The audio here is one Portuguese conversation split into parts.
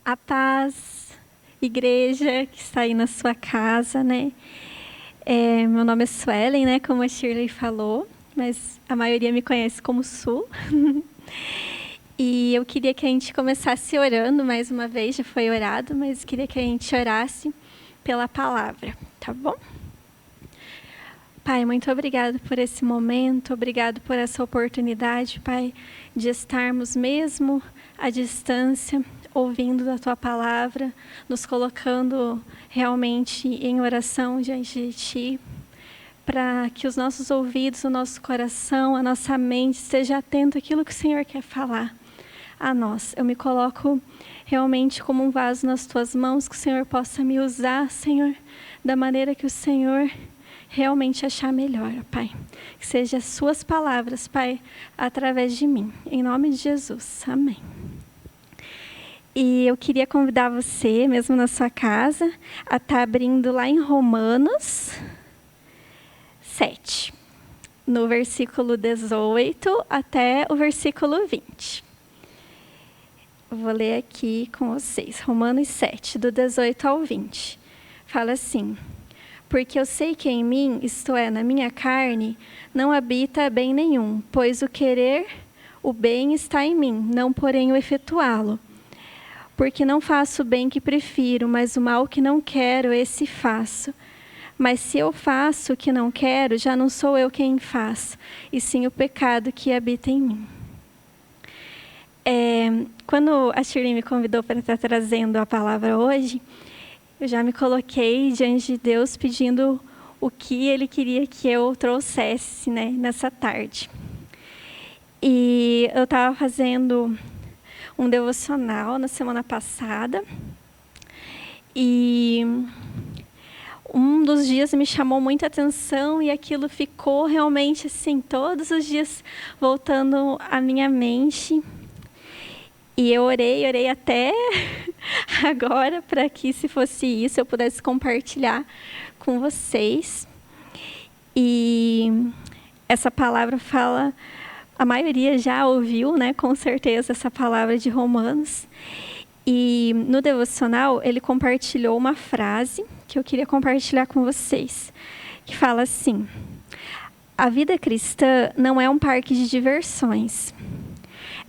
A paz, igreja que está aí na sua casa, né? Meu nome é Suelen, né? Como a Shirley falou, mas a maioria me conhece como Su. E eu queria que a gente começasse orando mais uma vez, já foi orado, mas queria que a gente orasse pela palavra, tá bom? Pai, muito obrigado por esse momento, obrigado por essa oportunidade, Pai, de estarmos mesmo à distância, ouvindo da Tua palavra, nos colocando realmente em oração diante de Ti, para que os nossos ouvidos, o nosso coração, a nossa mente esteja atento àquilo que o Senhor quer falar a nós. Eu me coloco realmente como um vaso nas Tuas mãos, que o Senhor possa me usar, Senhor, da maneira que o Senhor realmente achar melhor, Pai. Que sejam as Suas palavras, Pai, através de mim. Em nome de Jesus. Amém. E eu queria convidar você, mesmo na sua casa, a estar abrindo lá em Romanos 7, no versículo 18 até o versículo 20. Eu vou ler aqui com vocês. Romanos 7, do 18 ao 20. Fala assim: porque eu sei que em mim, isto é, na minha carne, não habita bem nenhum, pois o querer o bem está em mim, não porém o efetuá-lo. Porque não faço o bem que prefiro, mas o mal que não quero, esse faço. Mas se eu faço o que não quero, já não sou eu quem faço, e sim o pecado que habita em mim. Quando a Shirley me convidou para estar trazendo a palavra hoje, eu já me coloquei diante de Deus pedindo o que Ele queria que eu trouxesse, né, nessa tarde. E eu estava fazendo um devocional na semana passada, e um dos dias me chamou muita atenção e aquilo ficou realmente assim, todos os dias voltando à minha mente. E eu orei até agora para que, se fosse isso, eu pudesse compartilhar com vocês. E essa palavra fala, a maioria já ouviu, né, com certeza, essa palavra de Romanos. E no devocional, ele compartilhou uma frase que eu queria compartilhar com vocês, que fala assim: a vida cristã não é um parque de diversões.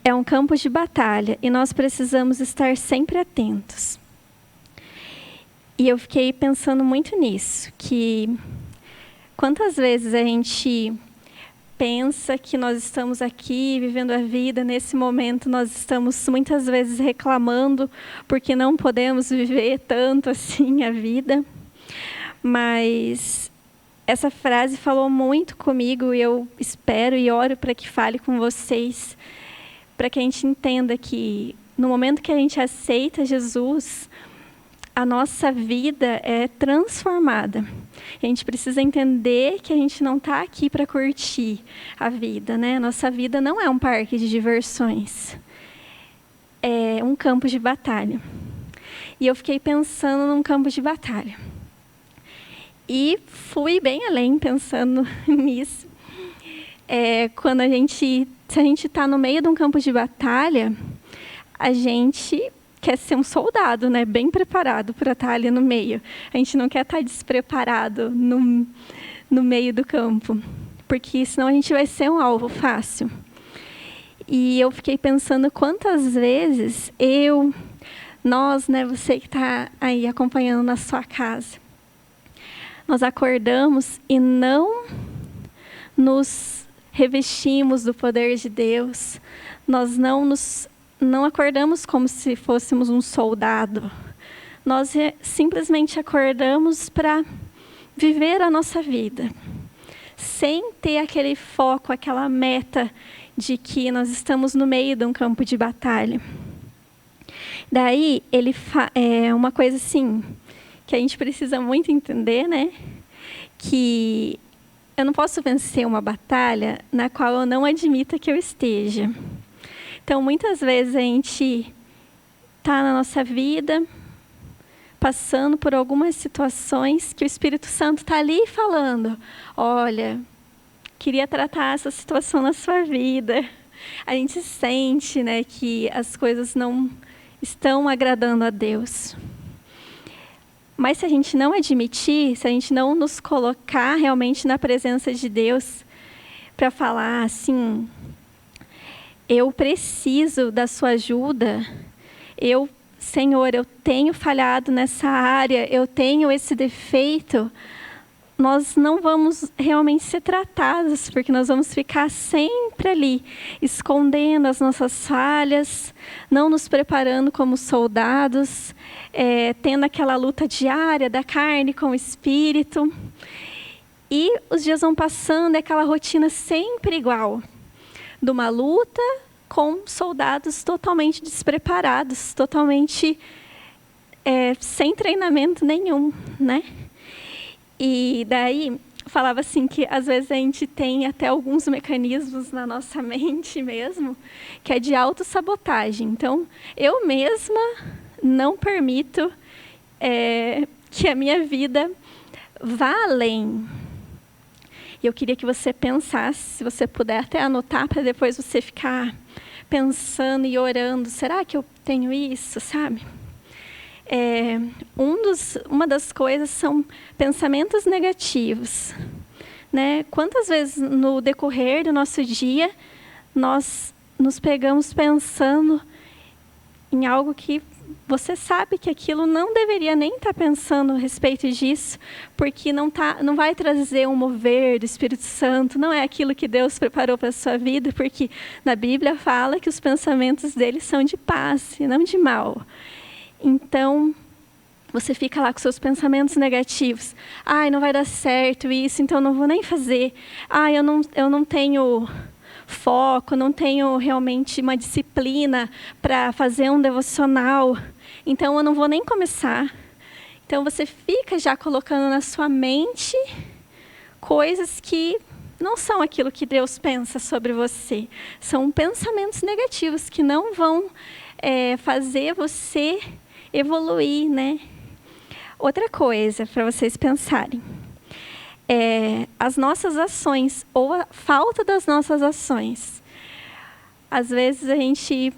É um campo de batalha e nós precisamos estar sempre atentos. E eu fiquei pensando muito nisso, que quantas vezes a gente pensa que nós estamos aqui vivendo a vida, nesse momento nós estamos muitas vezes reclamando porque não podemos viver tanto assim a vida. Mas essa frase falou muito comigo e eu espero e oro para que fale com vocês, para que a gente entenda que no momento que a gente aceita Jesus, a nossa vida é transformada. A gente precisa entender que a gente não está aqui para curtir a vida, né? Nossa vida não é um parque de diversões. É um campo de batalha. E eu fiquei pensando num campo de batalha. E fui bem além pensando nisso. Se a gente está no meio de um campo de batalha, a gente quer ser um soldado, né? Bem preparado para estar ali no meio. A gente não quer estar despreparado no meio do campo, porque senão a gente vai ser um alvo fácil. E eu fiquei pensando quantas vezes nós, né, você que está aí acompanhando na sua casa, nós acordamos e não nos revestimos do poder de Deus, nós não acordamos como se fôssemos um soldado. Nós simplesmente acordamos para viver a nossa vida, sem ter aquele foco, aquela meta de que nós estamos no meio de um campo de batalha. Daí, é uma coisa assim, que a gente precisa muito entender, né? Que eu não posso vencer uma batalha na qual eu não admita que eu esteja. Então, muitas vezes a gente está na nossa vida passando por algumas situações que o Espírito Santo está ali falando: olha, queria tratar essa situação na sua vida. A gente sente, né, que as coisas não estão agradando a Deus. Mas se a gente não admitir, se a gente não nos colocar realmente na presença de Deus para falar assim, eu preciso da sua ajuda, Senhor, eu tenho falhado nessa área, eu tenho esse defeito, nós não vamos realmente ser tratados, porque nós vamos ficar sempre ali, escondendo as nossas falhas, não nos preparando como soldados, tendo aquela luta diária da carne com o espírito. E os dias vão passando, é aquela rotina sempre igual, de uma luta com soldados totalmente despreparados, totalmente sem treinamento nenhum, né? E daí, falava assim que às vezes a gente tem até alguns mecanismos na nossa mente mesmo, que é de autossabotagem. Então, eu mesma não permito que a minha vida vá além. E eu queria que você pensasse, se você puder até anotar, para depois você ficar pensando e orando, será que eu tenho isso, sabe? Uma das coisas são pensamentos negativos, né? Quantas vezes no decorrer do nosso dia nós nos pegamos pensando em algo que você sabe que aquilo não deveria nem estar pensando a respeito disso, porque não vai trazer um mover do Espírito Santo, não é aquilo que Deus preparou para a sua vida, porque na Bíblia fala que os pensamentos dele são de paz e não de mal. Então, você fica lá com seus pensamentos negativos. Ai, não vai dar certo isso, então eu não vou nem fazer. Ai, eu não tenho foco, não tenho realmente uma disciplina para fazer um devocional, então eu não vou nem começar. Então, você fica já colocando na sua mente coisas que não são aquilo que Deus pensa sobre você. São pensamentos negativos que não vão fazer você evoluir, né? Outra coisa para vocês pensarem, as nossas ações ou a falta das nossas ações. Às vezes a gente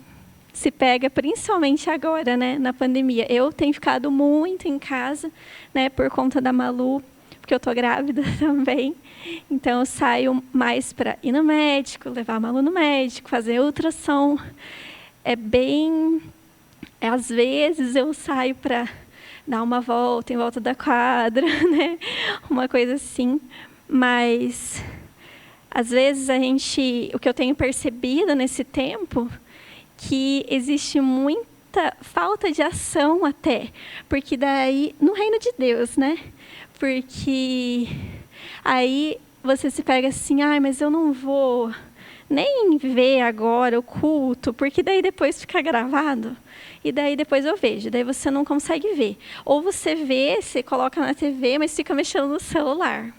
se pega, principalmente agora, né, na pandemia. Eu tenho ficado muito em casa, né, por conta da Malu, porque eu estou grávida também. Então eu saio mais para ir no médico, levar a Malu no médico, fazer ultrassom. Às vezes eu saio para dar uma volta em volta da quadra, né? Uma coisa assim. Mas, às vezes, o que eu tenho percebido nesse tempo, que existe muita falta de ação até. Porque daí, no reino de Deus, né? Porque aí você se pega assim, mas eu não vou nem ver agora o culto, porque daí depois fica gravado. E daí depois eu vejo, daí você não consegue ver. Ou você vê, você coloca na TV, mas fica mexendo no celular.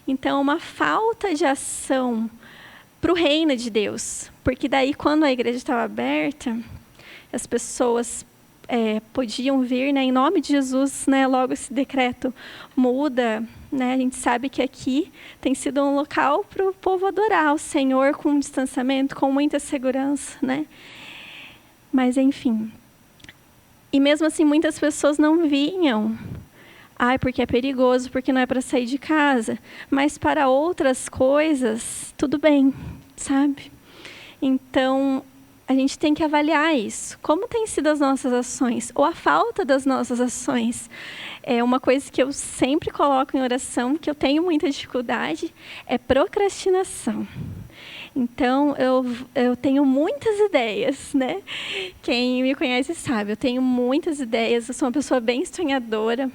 Então, uma falta de ação para o reino de Deus. Porque daí, quando a igreja estava aberta, as pessoas podiam vir, né, em nome de Jesus, né, logo esse decreto muda. Né, a gente sabe que aqui tem sido um local para o povo adorar o Senhor com distanciamento, com muita segurança, né? Mas, enfim. E mesmo assim, muitas pessoas não vinham. Porque é perigoso, porque não é para sair de casa. Mas para outras coisas, tudo bem, sabe? Então, a gente tem que avaliar isso. Como têm sido as nossas ações? Ou a falta das nossas ações? Uma coisa que eu sempre coloco em oração, que eu tenho muita dificuldade, é procrastinação. Então, eu tenho muitas ideias, né? Quem me conhece sabe, eu tenho muitas ideias, eu sou uma pessoa bem sonhadora.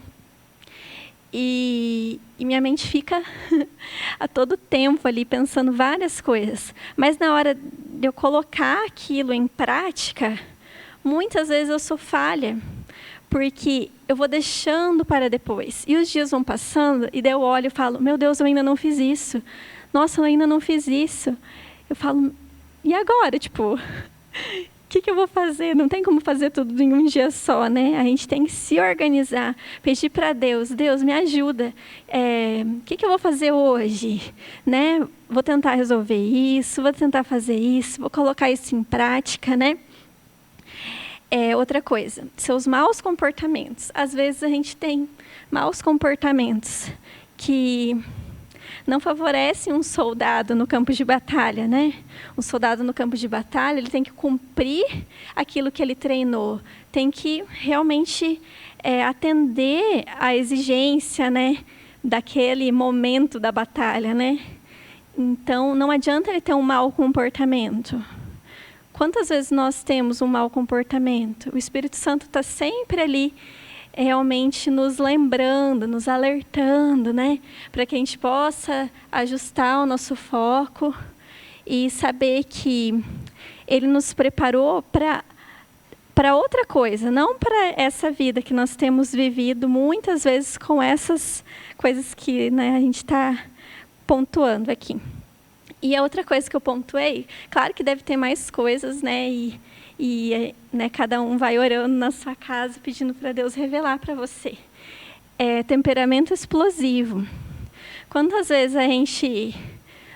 E minha mente fica a todo tempo ali pensando várias coisas. Mas na hora de eu colocar aquilo em prática, muitas vezes eu sou falha, porque eu vou deixando para depois. E os dias vão passando, e daí eu olho e falo, meu Deus, eu ainda não fiz isso. Nossa, eu ainda não fiz isso. Eu falo, e agora? Tipo, o que eu vou fazer? Não tem como fazer tudo em um dia só, né? A gente tem que se organizar, pedir para Deus, Deus, me ajuda. O que eu vou fazer hoje? Né? Vou tentar resolver isso, vou tentar fazer isso, vou colocar isso em prática, né? Outra coisa, seus maus comportamentos. Às vezes a gente tem maus comportamentos que não favorecem um soldado no campo de batalha, né? Um soldado no campo de batalha, ele tem que cumprir aquilo que ele treinou, tem que realmente atender à exigência, né, daquele momento da batalha, né? Então, não adianta ele ter um mau comportamento. Quantas vezes nós temos um mau comportamento? O Espírito Santo está sempre ali, realmente nos lembrando, nos alertando, né? Para que a gente possa ajustar o nosso foco e saber que Ele nos preparou para outra coisa, não para essa vida que nós temos vivido muitas vezes com essas coisas que, né, a gente está pontuando aqui. E a outra coisa que eu pontuei, claro que deve ter mais coisas, né? E né, cada um vai orando na sua casa, pedindo para Deus revelar para você. Temperamento explosivo. Quantas vezes a gente,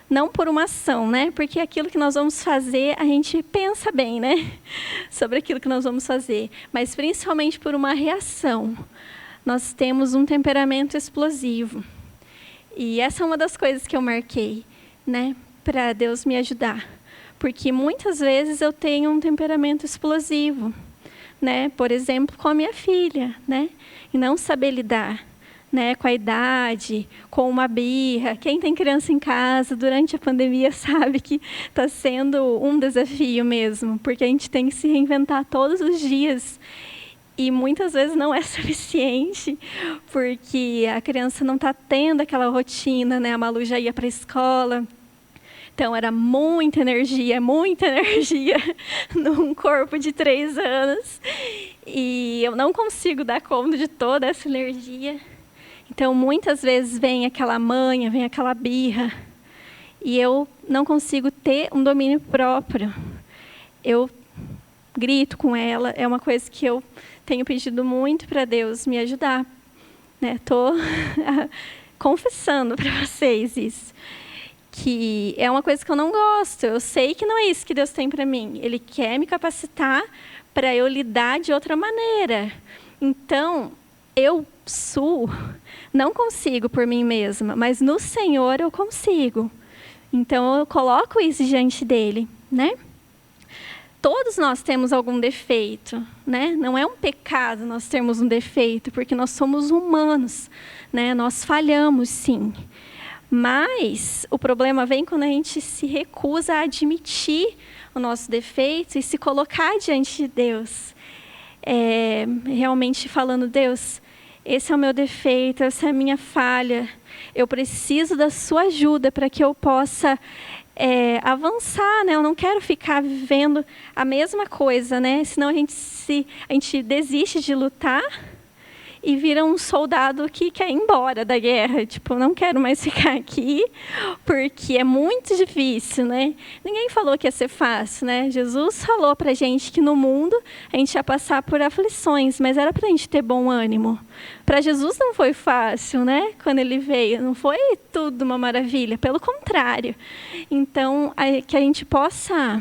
não por uma ação, né? Porque aquilo que nós vamos fazer, a gente pensa bem, né? Sobre aquilo que nós vamos fazer. Mas principalmente por uma reação. Nós temos um temperamento explosivo. E essa é uma das coisas que eu marquei, né? Para Deus me ajudar, porque muitas vezes eu tenho um temperamento explosivo, né? Por exemplo, com a minha filha, né? E não saber lidar, né? Com a idade, com uma birra. Quem tem criança em casa durante a pandemia sabe que está sendo um desafio mesmo, porque a gente tem que se reinventar todos os dias. E muitas vezes não é suficiente, porque a criança não está tendo aquela rotina, né? A Malu já ia para a escola. Então, era muita energia num corpo de 3 anos. E eu não consigo dar conta de toda essa energia. Então, muitas vezes vem aquela manha, vem aquela birra. E eu não consigo ter um domínio próprio. Eu grito com ela. É uma coisa que eu tenho pedido muito para Deus me ajudar. Estou confessando para vocês isso. Que é uma coisa que eu não gosto. Eu sei que não é isso que Deus tem para mim. Ele quer me capacitar para eu lidar de outra maneira. Então, eu não consigo por mim mesma, mas no Senhor eu consigo. Então, eu coloco isso diante dele, né? Todos nós temos algum defeito, né? Não é um pecado nós termos um defeito, porque nós somos humanos, né? Nós falhamos, sim. Mas o problema vem quando a gente se recusa a admitir o nosso defeito e se colocar diante de Deus. Realmente falando, Deus, esse é o meu defeito, essa é a minha falha. Eu preciso da sua ajuda para que eu possa avançar, né? Eu não quero ficar vivendo a mesma coisa, né? Senão a gente desiste de lutar e vira um soldado que quer ir embora da guerra. Tipo, não quero mais ficar aqui, porque é muito difícil, né? Ninguém falou que ia ser fácil, né? Jesus falou para a gente que no mundo a gente ia passar por aflições, mas era para a gente ter bom ânimo. Para Jesus não foi fácil, né? Quando ele veio, não foi tudo uma maravilha, pelo contrário. Então, que a gente possa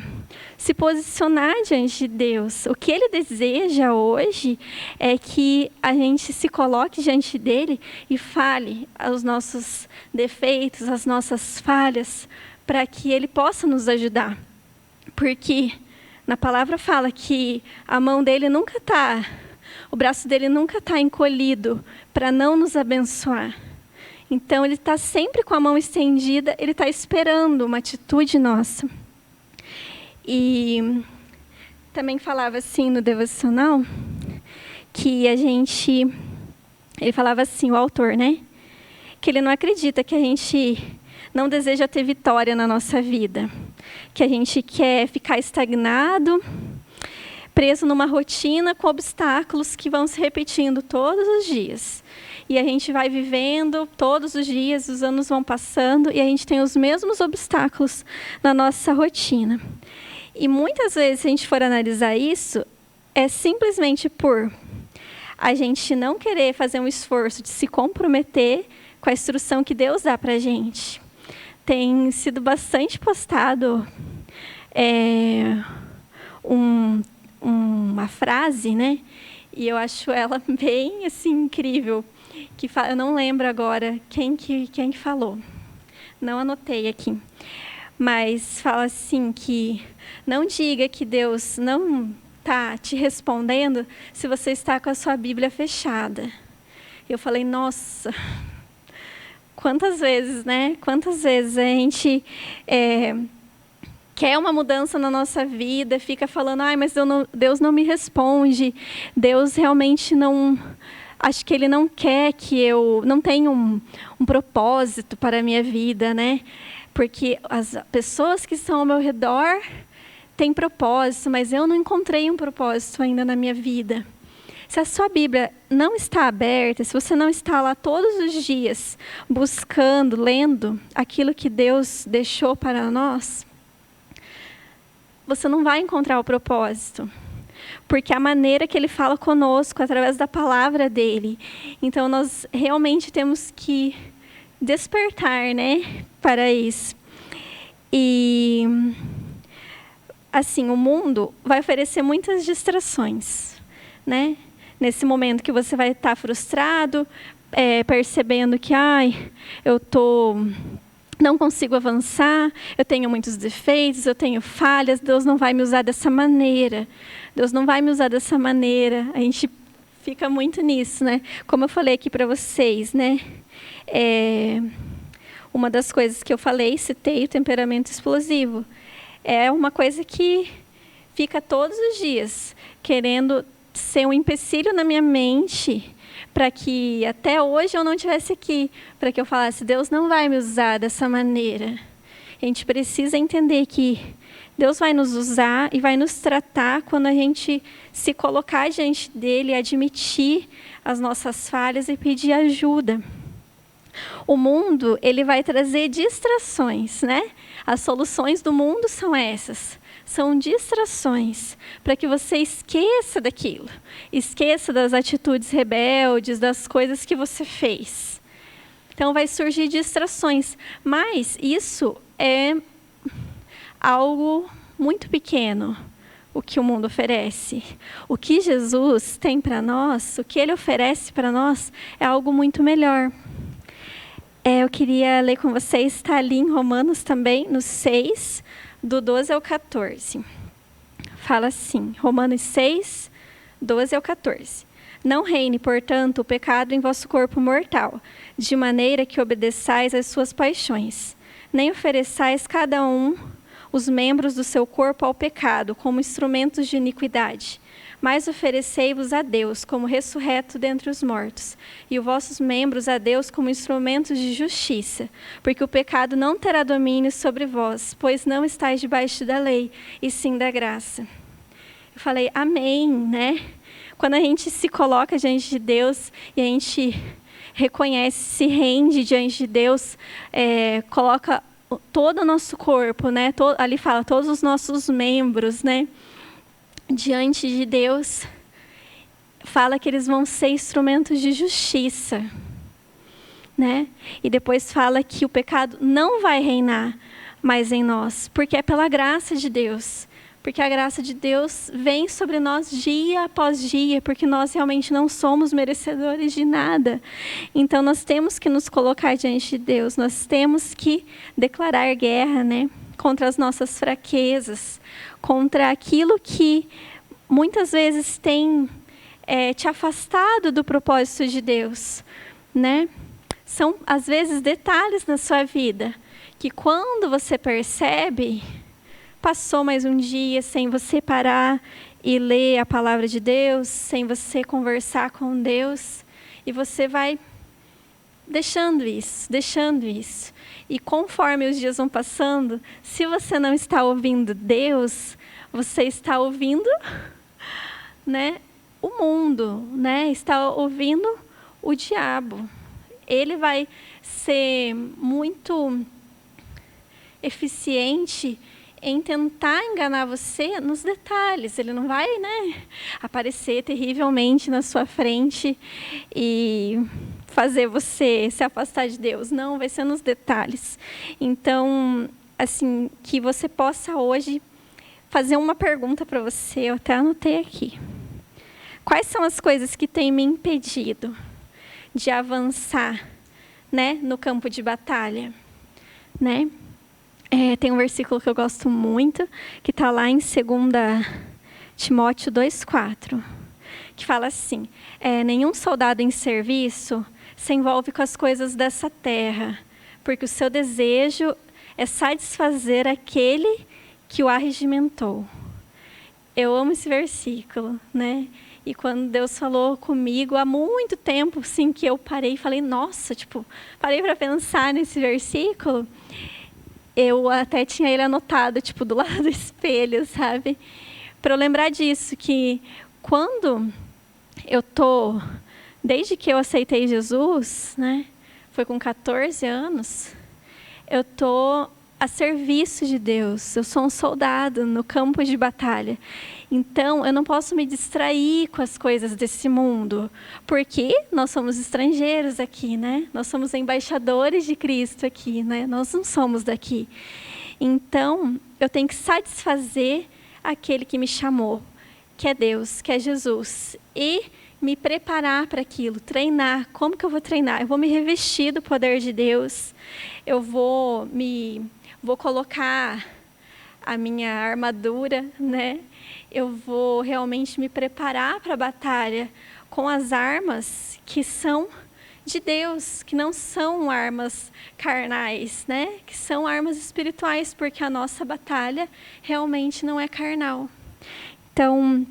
se posicionar diante de Deus. O que Ele deseja hoje é que a gente se coloque diante dEle e fale os nossos defeitos, as nossas falhas, para que Ele possa nos ajudar. Porque na palavra fala que a mão dEle nunca está, o braço dEle nunca está encolhido para não nos abençoar. Então, Ele está sempre com a mão estendida, Ele está esperando uma atitude nossa. E também falava assim no devocional, que ele falava assim, o autor, né? Que ele não acredita que a gente não deseja ter vitória na nossa vida. Que a gente quer ficar estagnado, preso numa rotina com obstáculos que vão se repetindo todos os dias. E a gente vai vivendo todos os dias, os anos vão passando e a gente tem os mesmos obstáculos na nossa rotina. E muitas vezes, se a gente for analisar isso, é simplesmente por a gente não querer fazer um esforço de se comprometer com a instrução que Deus dá para a gente. Tem sido bastante postado um uma frase, né? E eu acho ela bem assim incrível. Eu não lembro agora quem que falou. Não anotei aqui. Mas fala assim que não diga que Deus não está te respondendo se você está com a sua Bíblia fechada. Eu falei, nossa, quantas vezes, né? Quantas vezes a gente quer uma mudança na nossa vida, fica falando, mas Deus não me responde, Deus realmente não... Acho que Ele não quer que eu... Não tenho um propósito para a minha vida, né? Porque as pessoas que estão ao meu redor têm propósito, mas eu não encontrei um propósito ainda na minha vida. Se a sua Bíblia não está aberta, se você não está lá todos os dias buscando, lendo aquilo que Deus deixou para nós, você não vai encontrar o propósito. Porque a maneira que Ele fala conosco, através da palavra dEle. Então, nós realmente temos que despertar, né, para isso. E, assim, o mundo vai oferecer muitas distrações, né? Nesse momento que você vai estar frustrado, percebendo que, não consigo avançar, eu tenho muitos defeitos, eu tenho falhas, Deus não vai me usar dessa maneira. Deus não vai me usar dessa maneira. A gente fica muito nisso, né? Como eu falei aqui para vocês, né? Uma das coisas que eu falei, citei o temperamento explosivo. É uma coisa que fica todos os dias querendo ser um empecilho na minha mente para que até hoje eu não estivesse aqui, para que eu falasse, Deus não vai me usar dessa maneira. A gente precisa entender que Deus vai nos usar e vai nos tratar quando a gente se colocar diante dEle, admitir as nossas falhas e pedir ajuda. O mundo, ele vai trazer distrações, né? As soluções do mundo são essas. São distrações para que você esqueça daquilo. Esqueça das atitudes rebeldes, das coisas que você fez. Então, vai surgir distrações. Mas isso é algo muito pequeno, o que o mundo oferece. O que Jesus tem para nós, o que Ele oferece para nós, é algo muito melhor. Eu queria ler com vocês, está ali em Romanos também, no 6, do 12 ao 14. Fala assim, Romanos 6, 12 ao 14. Não reine, portanto, o pecado em vosso corpo mortal, de maneira que obedeçais às suas paixões. Nem ofereçais cada um os membros do seu corpo ao pecado, como instrumentos de iniquidade. Mas oferecei-vos a Deus como ressurreto dentre os mortos, e os vossos membros a Deus como instrumentos de justiça, porque o pecado não terá domínio sobre vós, pois não estáis debaixo da lei, e sim da graça. Eu falei, amém, né? Quando a gente se coloca diante de Deus, e a gente reconhece, se rende diante de Deus, coloca todo o nosso corpo, né? Ali fala, todos os nossos membros, né? Diante de Deus, fala que eles vão ser instrumentos de justiça, né? E depois fala que o pecado não vai reinar mais em nós, porque é pela graça de Deus. Porque a graça de Deus vem sobre nós dia após dia, porque nós realmente não somos merecedores de nada. Então, nós temos que nos colocar diante de Deus, nós temos que declarar guerra, né? Contra as nossas fraquezas, contra aquilo que muitas vezes tem te afastado do propósito de Deus, né? São, às vezes, detalhes na sua vida, que quando você percebe, passou mais um dia sem você parar e ler a palavra de Deus, sem você conversar com Deus, e você vai deixando isso. E conforme os dias vão passando, se você não está ouvindo Deus, você está ouvindo, né, o mundo, né? Está ouvindo o diabo. Ele vai ser muito eficiente em tentar enganar você nos detalhes. Ele não vai, né, aparecer terrivelmente na sua frente e fazer você se afastar de Deus. Não, vai ser nos detalhes. Então, assim, que você possa hoje fazer uma pergunta para você, eu até anotei aqui. Quais são as coisas que têm me impedido de avançar, né, no campo de batalha? Né? Tem um versículo que eu gosto muito, que está lá em 2 Timóteo 2,4, que fala assim: nenhum soldado em serviço se envolve com as coisas dessa terra, porque o seu desejo é satisfazer aquele que o arregimentou. Eu amo esse versículo, né? E quando Deus falou comigo há muito tempo, assim, que eu parei e falei, nossa, parei para pensar nesse versículo. Eu até tinha ele anotado, do lado do espelho, sabe? Para eu lembrar disso, que quando desde que eu aceitei Jesus, né? Foi com 14 anos, eu tô a serviço de Deus. Eu sou um soldado no campo de batalha. Então, eu não posso me distrair com as coisas desse mundo, porque nós somos estrangeiros aqui, né? Nós somos embaixadores de Cristo aqui, né? Nós não somos daqui. Então, eu tenho que satisfazer aquele que me chamou, que é Deus, que é Jesus, e me preparar para aquilo, treinar. Como que eu vou treinar? Eu vou me revestir do poder de Deus, eu vou colocar a minha armadura, né? Eu vou realmente me preparar para a batalha com as armas que são de Deus, que não são armas carnais, né? Que são armas espirituais, porque a nossa batalha realmente não é carnal. Então,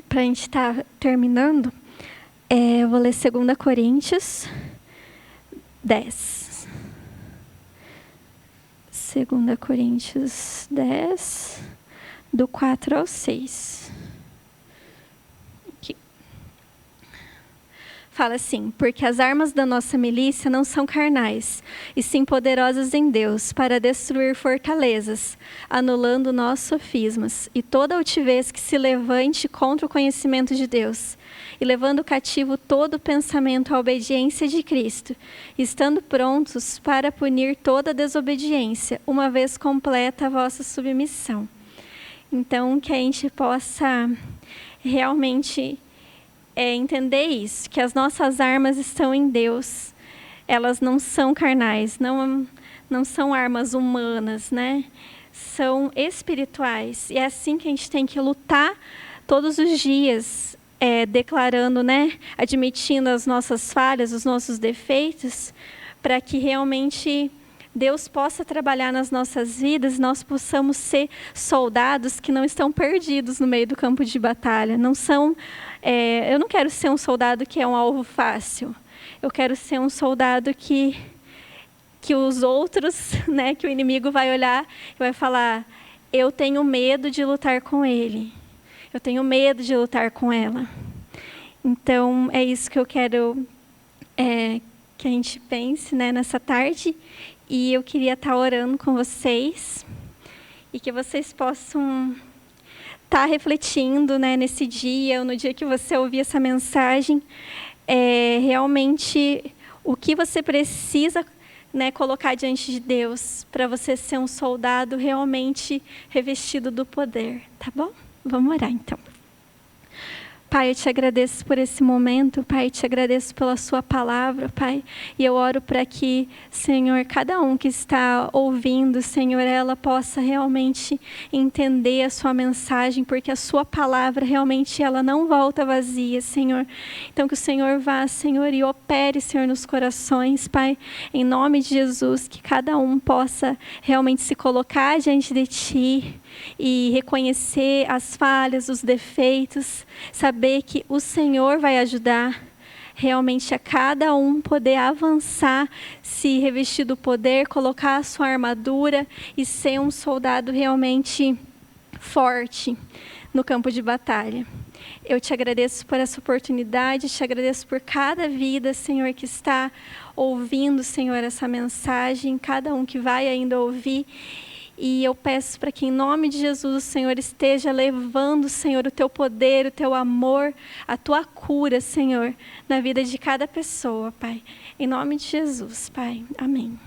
para a gente estar terminando, eu vou ler 2 Coríntios 10. 2 Coríntios 10, do 4 ao 6. Aqui. Fala assim: porque as armas da nossa milícia não são carnais, e sim poderosas em Deus, para destruir fortalezas, anulando nossos sofismas, e toda altivez que se levante contra o conhecimento de Deus, e levando cativo todo pensamento à obediência de Cristo, estando prontos para punir toda desobediência, uma vez completa a vossa submissão. Então, que a gente possa realmente entender isso, que as nossas armas estão em Deus, elas não são carnais, não são armas humanas, né? São espirituais, e é assim que a gente tem que lutar todos os dias, declarando, né, admitindo as nossas falhas, os nossos defeitos, para que realmente Deus possa trabalhar nas nossas vidas, nós possamos ser soldados que não estão perdidos no meio do campo de batalha. Eu não quero ser um soldado que é um alvo fácil. Eu quero ser um soldado que os outros, né, que o inimigo vai olhar e vai falar: eu tenho medo de lutar com ele. Eu tenho medo de lutar com ela. Então, é isso que eu quero que a gente pense, né, nessa tarde. E eu queria estar orando com vocês. E que vocês possam estar refletindo, né, nesse dia, ou no dia que você ouvir essa mensagem, realmente o que você precisa, né, colocar diante de Deus para você ser um soldado realmente revestido do poder, tá bom? Vamos orar, então. Pai, eu te agradeço por esse momento, Pai, eu te agradeço pela sua palavra, Pai, e eu oro para que, Senhor, cada um que está ouvindo, Senhor, ela possa realmente entender a sua mensagem, porque a sua palavra realmente ela não volta vazia, Senhor. Então que o Senhor vá, Senhor, e opere, Senhor, nos corações, Pai, em nome de Jesus, que cada um possa realmente se colocar diante de Ti e reconhecer as falhas, os defeitos, saber que o Senhor vai ajudar realmente a cada um poder avançar, se revestir do poder, colocar a sua armadura e ser um soldado realmente forte no campo de batalha. Eu te agradeço por essa oportunidade, te agradeço por cada vida, Senhor, que está ouvindo, Senhor, essa mensagem, cada um que vai ainda ouvir. E eu peço para que em nome de Jesus o Senhor esteja levando, Senhor, o teu poder, o teu amor, a tua cura, Senhor, na vida de cada pessoa, Pai. Em nome de Jesus, Pai. Amém.